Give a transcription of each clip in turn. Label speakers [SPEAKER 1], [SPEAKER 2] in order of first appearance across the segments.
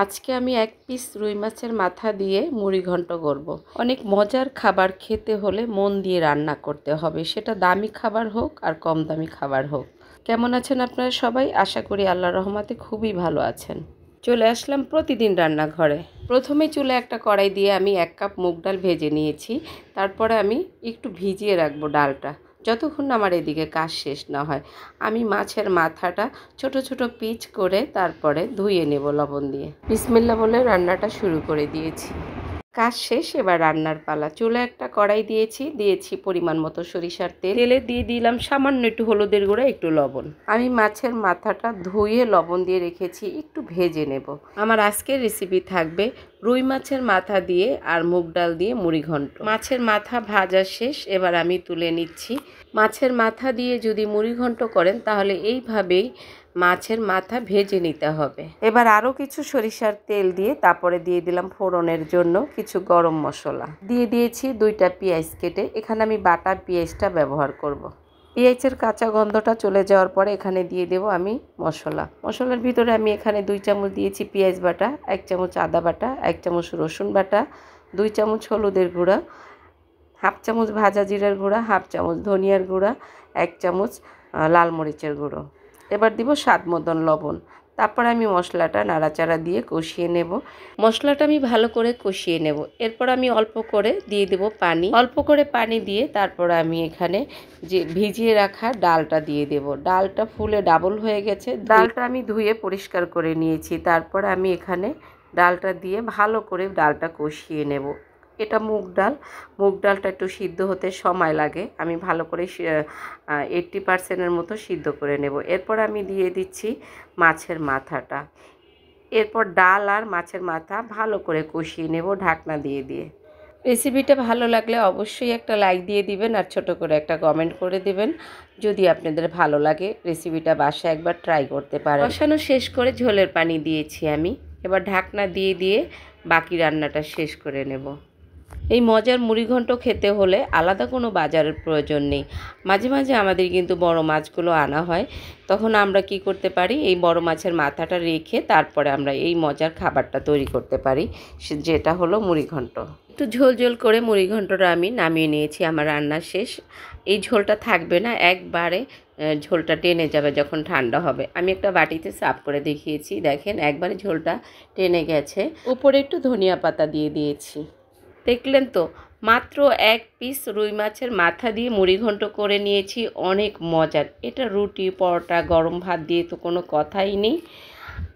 [SPEAKER 1] আজকে আমি এক পিস রুই মাছের মাথা দিয়ে মুড়ি ঘন্ট করব। অনেক মজার খাবার খেতে হলে মন দিয়ে রান্না করতে হবে, সেটা দামি খাবার হোক আর কম দামি খাবার হোক। কেমন আছেন আপনারা সবাই? আশা করি আল্লাহর রহমতে খুবই ভালো আছেন। চলে আসলাম প্রতিদিন রান্নাঘরে। প্রথমে চুলে একটা কড়াই দিয়ে আমি 1 কাপ মুগ ডাল ভেজে নিয়েছি। তারপরে আমি একটু ভিজিয়ে রাখবো ডালটা, যতক্ষণ না আমার এদিকে কাজ শেষ না হয়। আমি মাছের মাথাটা ছোট ছোট পিচ করে তারপরে ধুয়ে নেব লবণ দিয়ে। বিসমিল্লাহ বলে রান্নাটা শুরু করে দিয়েছি। কাজ শেষ, এবার রান্নার পালা। চুলে একটা কড়াই দিয়েছি পরিমাণ মতো সরিষার তেল। তেলে দিয়ে দিলাম সামান্য একটু হলুদের গুঁড়া, একটু লবণ। আমি মাছের মাথাটা ধুয়ে লবণ দিয়ে রেখেছি, একটু ভেজে নেব। আমার আজকের রেসিপি থাকবে রুই মাছের মাথা দিয়ে আর মুগ ডাল দিয়ে মুড়ি ঘন্ট। মাছের মাথা ভাজা শেষ, এবার আমি তুলে নিচ্ছি। মাছের মাথা দিয়ে যদি মুড়ি ঘন্ট করেন তাহলে এইভাবেই মাছের মাথা ভেজে নিতে হবে। এবার আরও কিছু সরিষার তেল দিয়ে তারপরে দিয়ে দিলাম ফোড়নের জন্য কিছু গরম মশলা। দিয়ে দিয়েছি 2টা পেঁয়াজ কেটে, এখানে আমি বাটা পেঁয়াজটা ব্যবহার করব। পেঁয়াজের কাঁচা গন্ধটা চলে যাওয়ার পরে এখানে দিয়ে দেব আমি মশলার ভিতরে আমি এখানে 2 চামচ দিয়েছি পেঁয়াজ বাটা, 1 চামচ আদা বাটা, 1 চামচ রসুন বাটা, 2 চামচ হলুদের গুঁড়া, 1/2 চামচ ভাজা জিরার গুঁড়া, 1/2 চামচ ধনিয়ার গুঁড়া, 1 চামচ লাল মরিচের গুঁড়ো। এবার দিব স্বাদ মতন লবণ। তারপর আমি মশলাটা নাড়াচাড়া দিয়ে কষিয়ে নেব। মশলাটা আমি ভালো করে কষিয়ে নেব। এরপর আমি অল্প করে দিয়ে দেব পানি। অল্প করে পানি দিয়ে তারপর আমি এখানে যে ভিজিয়ে রাখা ডালটা দিয়ে দেব। ডালটা ফুলে ডাবল হয়ে গেছে। ডালটা আমি ধুয়ে পরিষ্কার করে নিয়েছি। তারপর আমি এখানে ডালটা দিয়ে ভালো করে ডালটা কষিয়ে নেব। এটা মুগ ডালটা একটু সিদ্ধ হতে সময় লাগে। আমি ভালো করে 80% মতো সিদ্ধ করে নেব। এরপর আমি দিয়ে দিচ্ছি মাছের মাথাটা। এরপর ডাল আর মাছের মাথা ভালো করে কষিয়ে নেব ঢাকনা দিয়ে দিয়ে। রেসিপিটা ভালো লাগলে অবশ্যই একটা লাইক দিয়ে দিবেন আর ছোট করে একটা কমেন্ট করে দিবেন। যদি আপনাদের ভালো লাগে রেসিপিটা বাসায় একবার ট্রাই করতে পারেন। কষানো শেষ করে ঝোলের পানি দিয়েছি আমি। এবার ঢাকনা দিয়ে দিয়ে বাকি রান্নাটা শেষ করে নেব। এই মজার মুড়িঘণ্ট খেতে হলে আলাদা কোনো বাজারের প্রয়োজন নেই। মাঝে মাঝে আমাদের কিন্তু বড় মাছগুলো আনা হয়, তখন আমরা কি করতে পারি, এই বড় মাছের মাথাটা রেখে তারপরে আমরা এই মজার খাবারটা তৈরি করতে পারি, যেটা হলো মুড়িঘণ্ট। একটু ঝোল ঝোল করে মুড়িঘণ্টটা আমি নামিয়ে নিয়েছি। আমার রান্না শেষ। এই ঝোলটা থাকবে না, একবারে ঝোলটা টেনে যাবে যখন ঠান্ডা হবে। আমি একটা বাটিতে সার্ভ করে দেখিয়েছি, দেখেন একবারে ঝোলটা টেনে গেছে। উপরে একটু ধনিয়া পাতা দিয়ে দিয়েছি। দেখলেন তো, মাত্র 1 পিস রুই মাছের মাথা দিয়ে মুড়িঘণ্ট করে নিয়েছি। অনেক মজার। এটা রুটি, পরোটা, গরম ভাত দিয়ে তো কোনো কথাই নেই।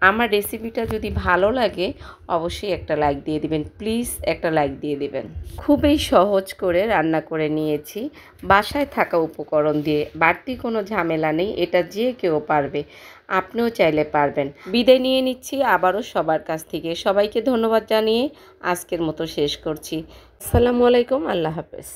[SPEAKER 1] আমার রেসিপিটা যদি ভালো লাগে অবশ্যই একটা লাইক দিয়ে দিবেন, প্লিজ একটা লাইক দিয়ে দিবেন। খুবই সহজ করে রান্না করে নিয়েছি, বাসায় থাকা উপকরণ দিয়ে। বাড়তি কোনো ঝামেলা নেই, এটা যে কেউ পারবে, আপনিও চাইলে পারবেন। বিদায় নিয়ে নিচ্ছি আবারও সবার কাছ থেকে। সবাইকে ধন্যবাদ জানিয়ে আজকের মতো শেষ করছি। আসসালামু আলাইকুম, আল্লাহ হাফেজ।